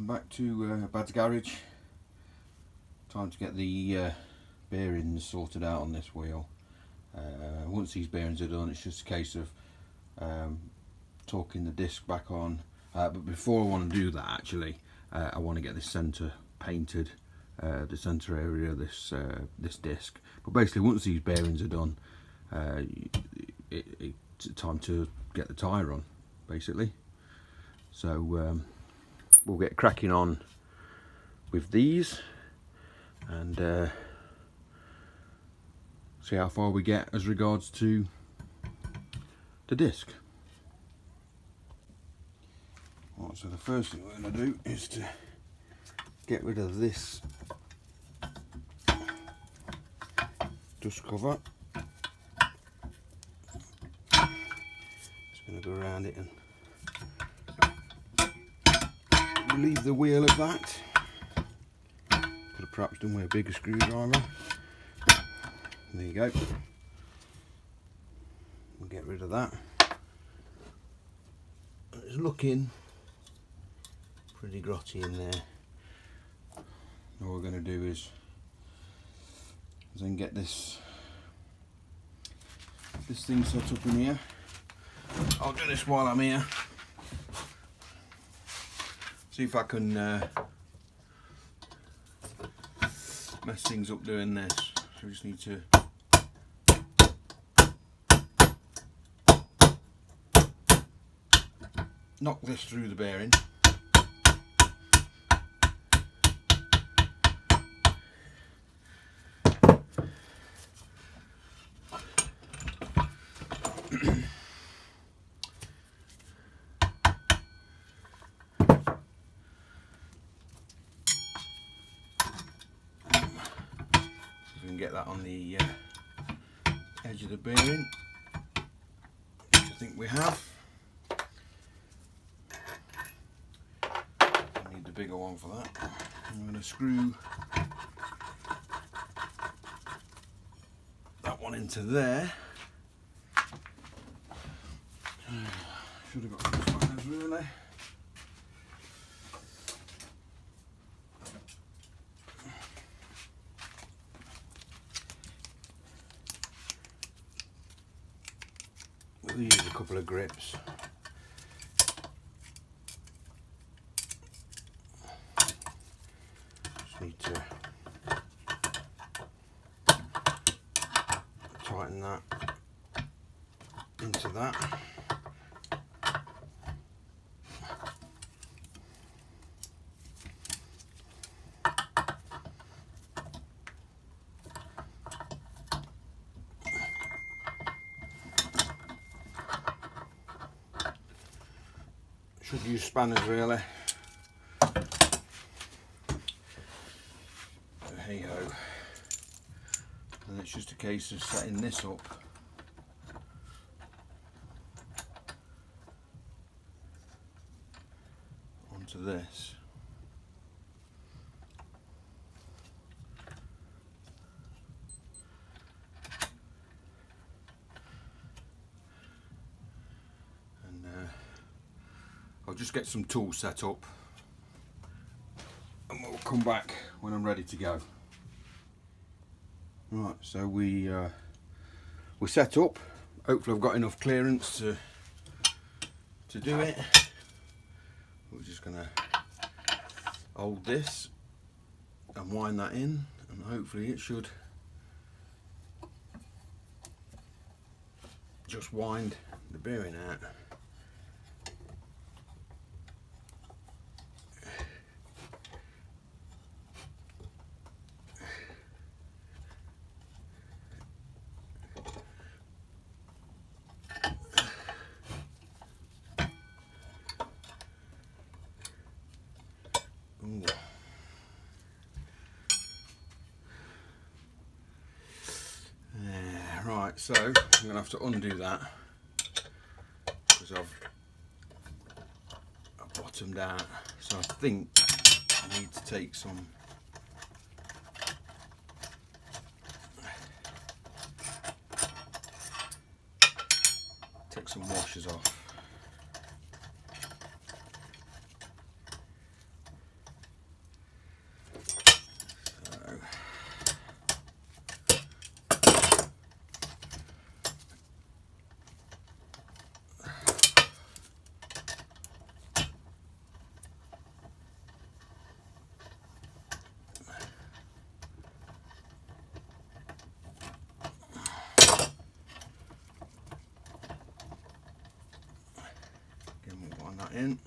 welcome back to Bad's Garage. Time to get the bearings sorted out on this wheel. Once these bearings are done, it's just a case of torquing the disc back on. But before I want to do that, actually, I want to get this centre painted, the centre area of this disc. But basically, once these bearings are done, it's time to get the tyre on, basically. So we'll get cracking on with these and see how far we get as regards to the disc. Right, so the first thing we're going to do is to get rid of this dust cover. Just going to go around it and relieve the wheel of that. Could have perhaps done with a bigger screwdriver. There you go. We'll get rid of that. It's looking pretty grotty in there. All we're going to do is then get this thing set up in here. I'll do this while I'm here. See if I can mess things up doing this. So we just need to knock this through the bearing. Get that on the edge of the bearing, which I think we have. I need the bigger one for that. I'm going to screw that one into there. Should have got some spanners really. We'll use a couple of grips. Just need to tighten that into that. Should use spanners really. Hey ho. And it's just a case of setting this up. Onto this. I'll just get some tools set up and we'll come back when I'm ready to go. Right, so we're set up. Hopefully I've got enough clearance to do it. We're just going to hold this and wind that in, and hopefully it should just wind the bearing out. Right, so I'm going to have to undo that because I've bottomed out. So I think I need to take some washers off. in.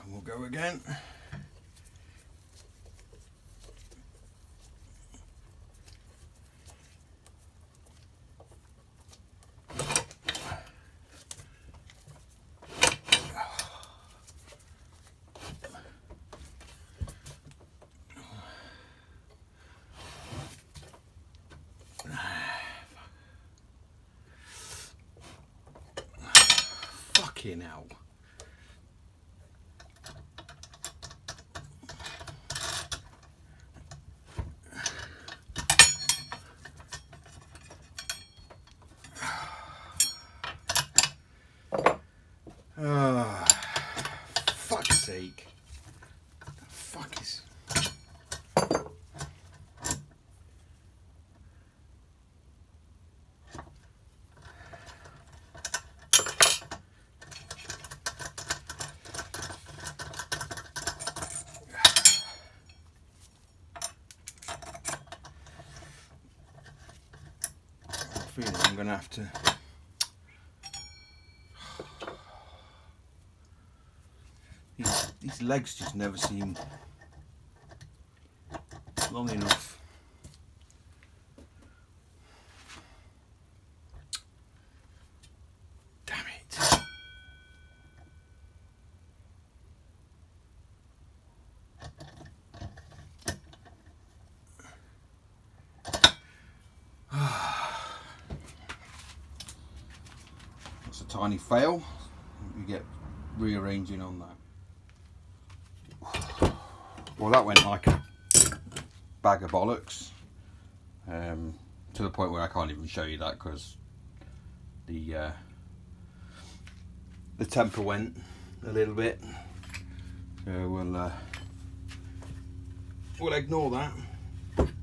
And we'll go again. Fucking hell. Fuck's sake. The fuck is... I feel I'm gonna have to... These legs just never seem long enough. Damn it. That's a tiny fail. We get rearranging on that. Well, that went like a bag of bollocks, to the point where I can't even show you that because the temper went a little bit. So we'll ignore that,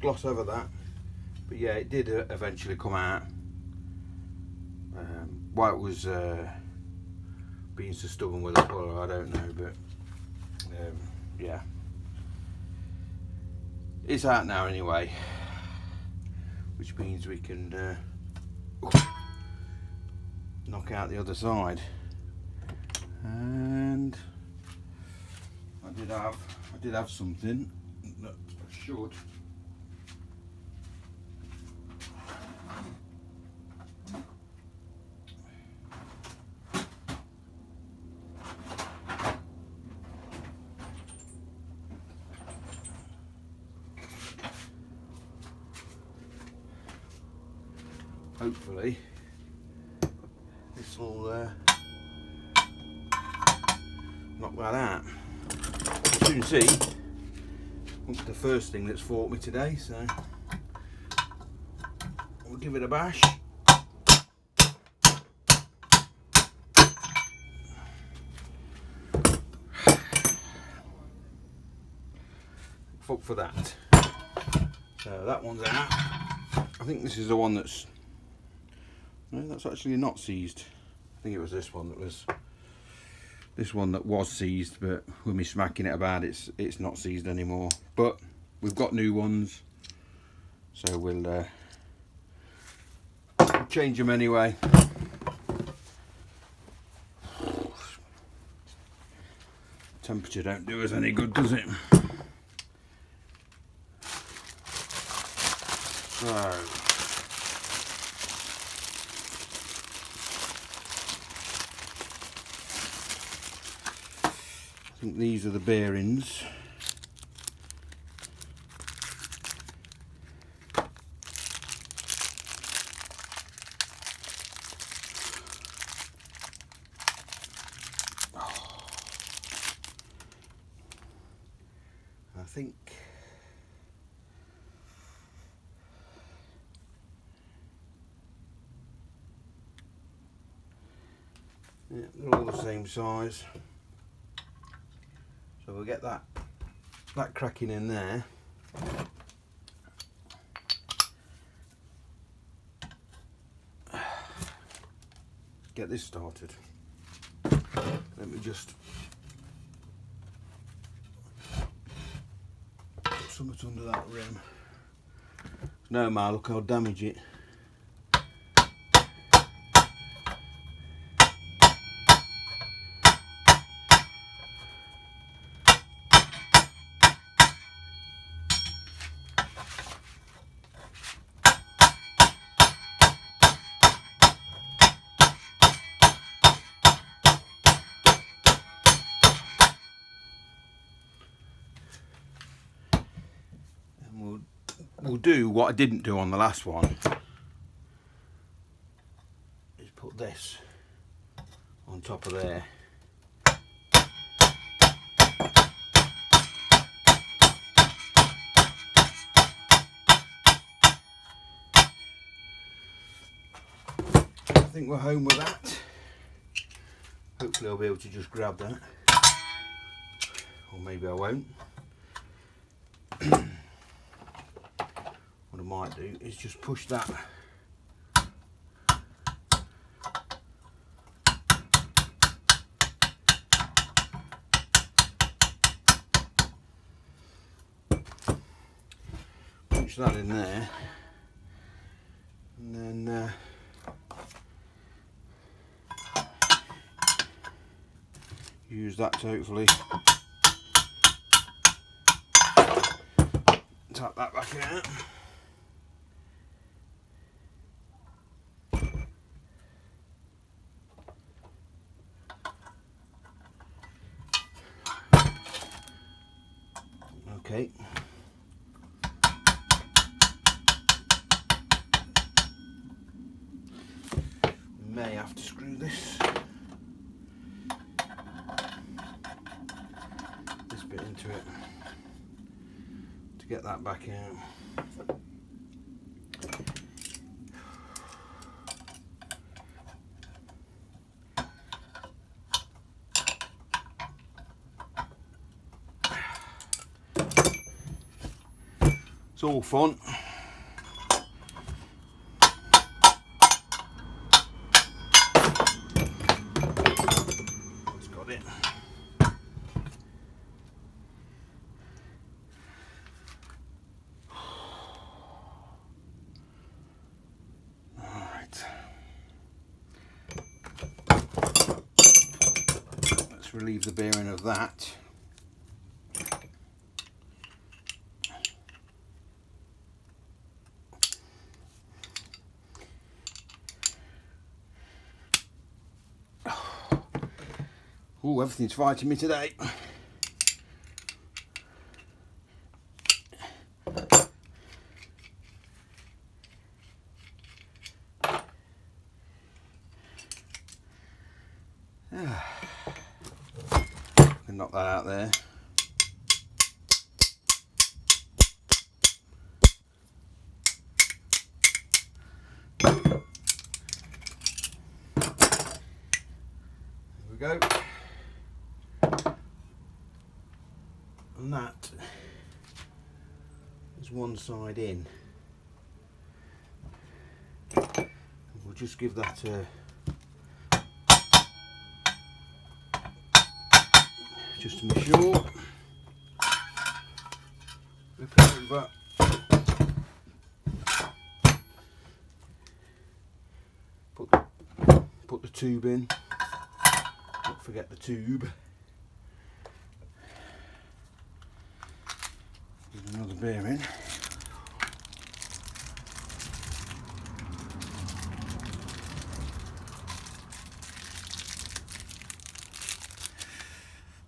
gloss over that. But yeah, it did eventually come out. Why it was being so stubborn with the colour, I don't know, but yeah. It's out now anyway, which means we can knock out the other side. And I did have something that should hopefully this will knock that out. As you can see, it's the first thing that's fought me today, so we'll give it a bash. Fuck for that. So that one's out. I think this is the one that's... No, that's actually not seized. I think it was this one that was... This one that was seized, but with me smacking it about, it's not seized anymore. But we've got new ones, so we'll change them anyway. Temperature don't do us any good, does it? So I think these are the bearings. I think yeah, they're all the same size. So we'll get that cracking in there. Get this started. Let me just something under that rim. No, ma, look, I'll damage it. We'll do what I didn't do on the last one, is put this on top of there. I think we're home with that. Hopefully I'll be able to just grab that, or maybe I won't. What I might do is just push that in there, and then use that to hopefully tap that back out. Okay. May have to screw this bit into it to get that back out. It's all fun. It's got it. Alright. Let's relieve the bearing of that. Oh, everything's fighting me today. Can knock that out there. There we go. And that is one side in. We'll just give that a just to be sure. Flip it over. Put the tube in. Don't forget the tube. Another bearing.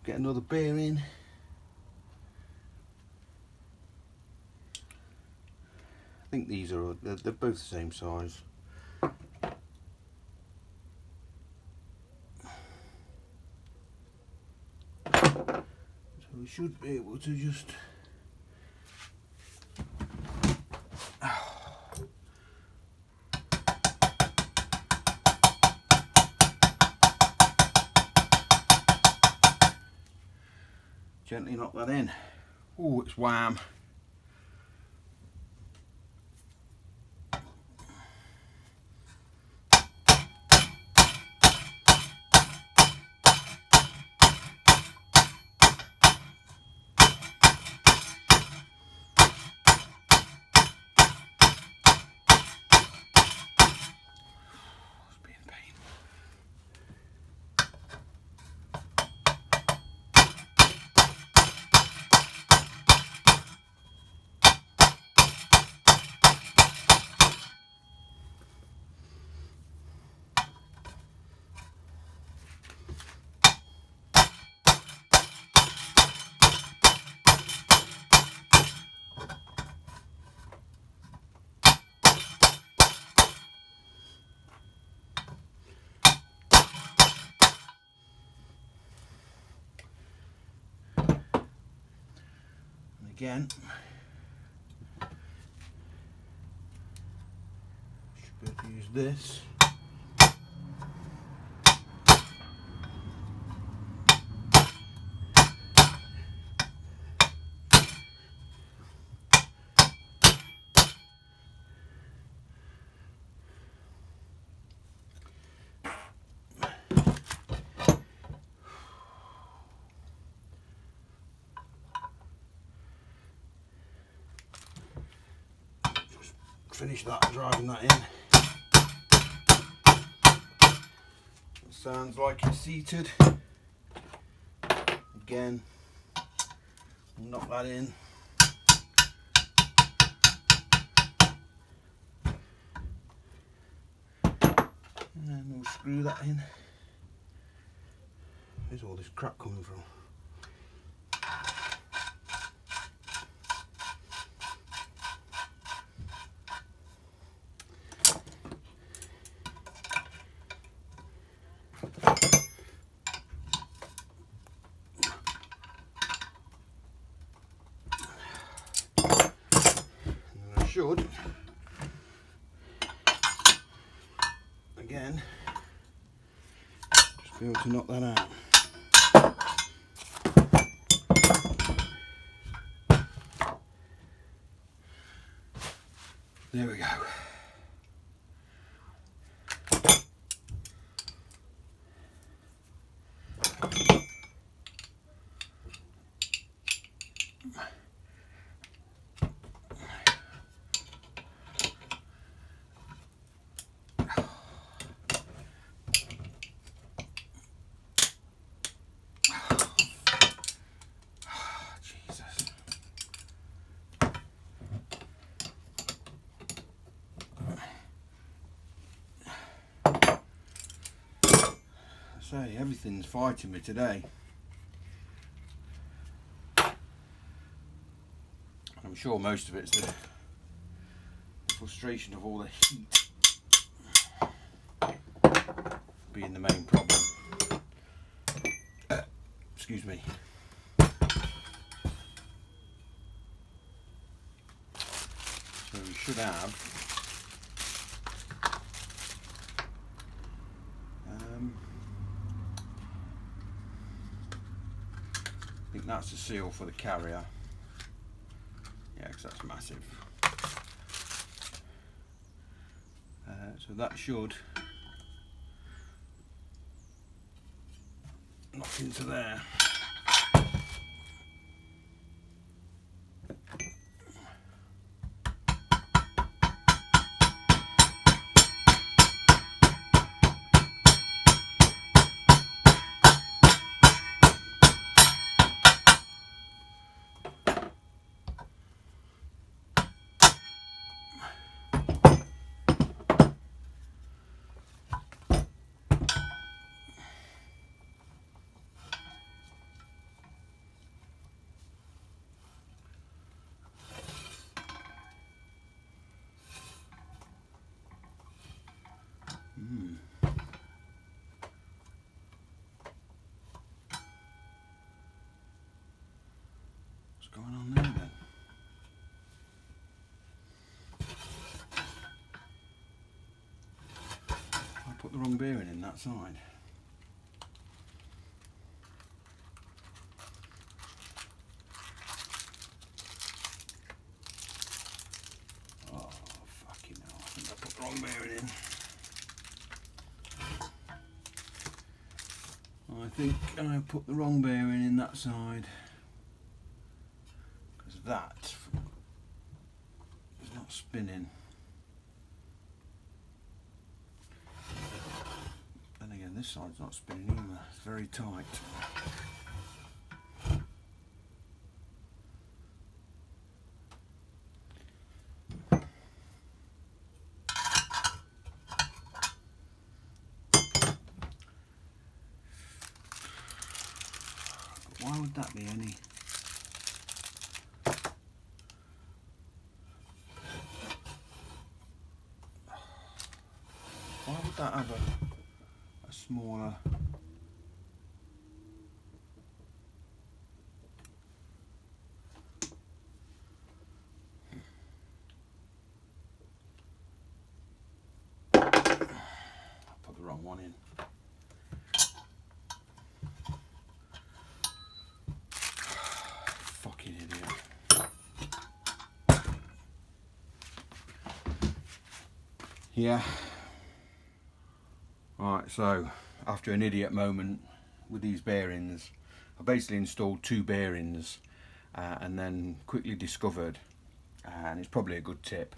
Get another bearing. I think these are they're both the same size. So we should be able to just gently knock that in. Oh, it's wham. again. Should be able to use this. Finish that, driving that in. It sounds like it's seated. Again, knock that in. And then we'll screw that in. Where's all this crap coming from? Should again just be able to knock that out. There we go. Say, everything's fighting me today. I'm sure most of it's the frustration of all the heat being the main problem. Excuse me. So we should have I think that's the seal for the carrier. Yeah, because that's massive. So that should knock into there. What's going on there then? I put the wrong bearing in that side. Oh, fucking hell, I think I put the wrong bearing in. I think I put the wrong bearing in that side, because that is not spinning. Then again, this side's not spinning either, it's very tight. Why would that be any? Why would that have a smaller? wrong one in. Fucking idiot. Yeah. Right, so after an idiot moment with these bearings, I basically installed 2 bearings and then quickly discovered, and it's probably a good tip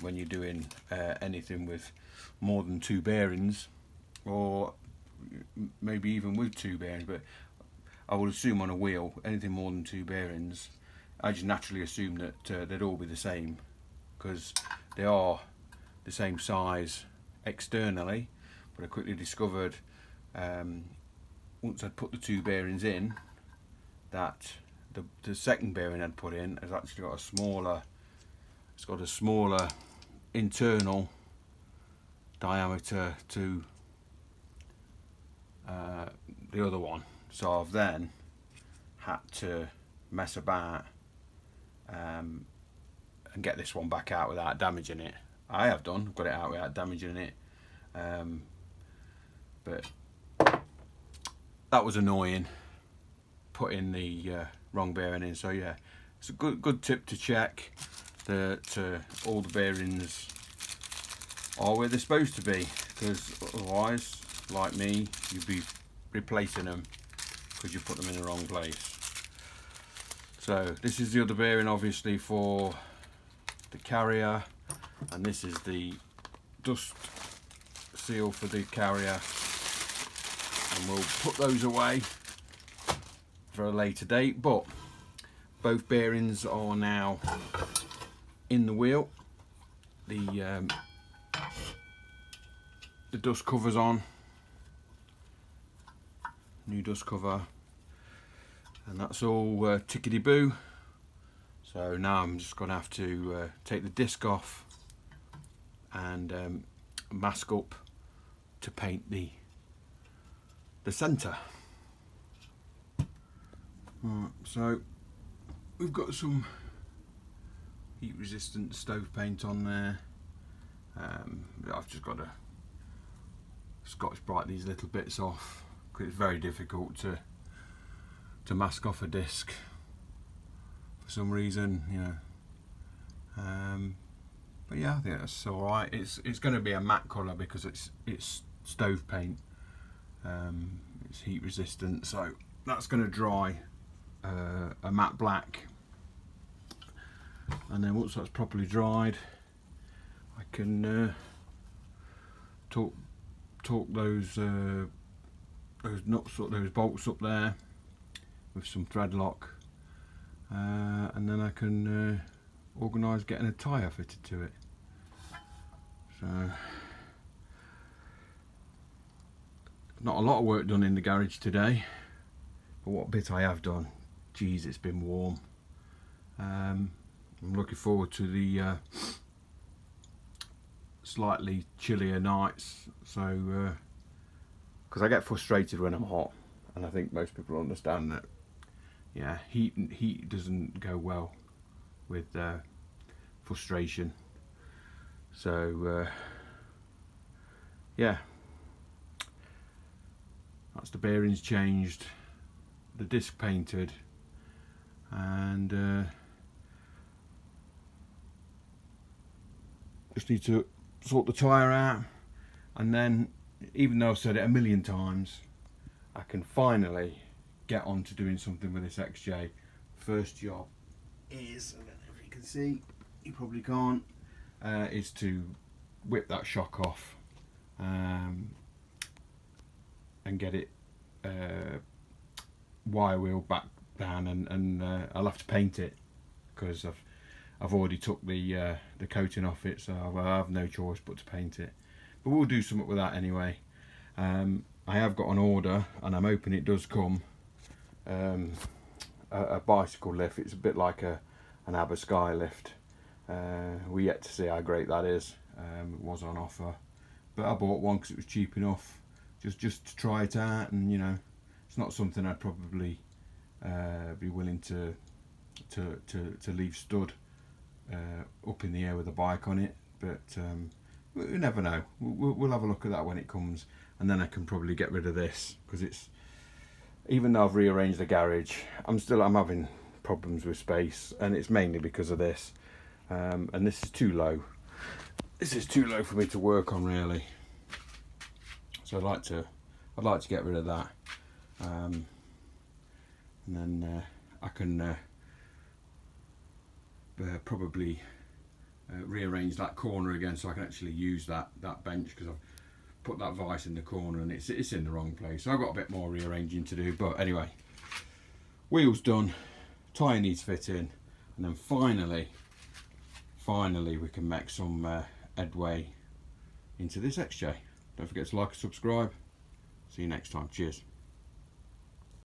when you're doing anything with more than 2 bearings, or maybe even with 2 bearings, but I would assume on a wheel, anything more than 2 bearings, I just naturally assume that they'd all be the same, because they are the same size externally. But I quickly discovered once I'd put the 2 bearings in, that the second bearing I'd put in has actually got a smaller, it's got a smaller internal diameter to the other one. So I've then had to mess about and get this one back out without damaging it. I have done, got it out without damaging it, but that was annoying, putting the wrong bearing in. So yeah, it's a good tip to check that all the bearings are where they're supposed to be, because otherwise, like me, you'd be replacing them because you put them in the wrong place. So this is the other bearing, obviously, for the carrier, and this is the dust seal for the carrier, and we'll put those away for a later date. But both bearings are now in the wheel. The dust cover's on, new dust cover, and that's all tickety boo. So now I'm just going to have to take the disc off and mask up to paint the centre. Right, so we've got some heat resistant stove paint on there. I've just got to Scotch Brite these little bits off, because it's very difficult to mask off a disc for some reason, you know. But yeah, I think that's all right. It's going to be a matte colour because it's stove paint. It's heat resistant, so that's going to dry a matte black, and then once that's properly dried, I can torque those nuts, those bolts up there with some thread lock, and then I can organise getting a tyre fitted to it. So not a lot of work done in the garage today, but what bit I have done, geez, it's been warm. I'm looking forward to the slightly chillier nights, so because I get frustrated when I'm hot, and I think most people understand that. Yeah, heat doesn't go well with frustration. So yeah, that's the bearings changed, the disc painted, and just need to sort the tyre out, and then, even though I've said it a million times, I can finally get on to doing something with this XJ. First job is, I don't know if you can see, you probably can't, is to whip that shock off and get it wire wheel back down, and I'll have to paint it because I've already took the coating off it, so I have no choice but to paint it. But we'll do something with that anyway. I have got an order, and I'm hoping it does come, a bicycle lift. It's a bit like an Aber Sky lift. We're yet to see how great that is. It was on offer, but I bought one because it was cheap enough, just to try it out. And you know, it's not something I'd probably be willing to leave stood up in the air with a bike on it, but you never know. We'll have a look at that when it comes, and then I can probably get rid of this, because it's, even though I've rearranged the garage, I'm having problems with space, and it's mainly because of this. And this is too low. This is too low for me to work on, really. So I'd like to get rid of that, and then I can probably rearrange that corner again, so I can actually use that bench, because I've put that vice in the corner and it's in the wrong place. So I've got a bit more rearranging to do. But anyway, wheels done, tyre needs fitting, and then finally we can make some headway into this XJ. Don't forget to like and subscribe. See you next time. Cheers.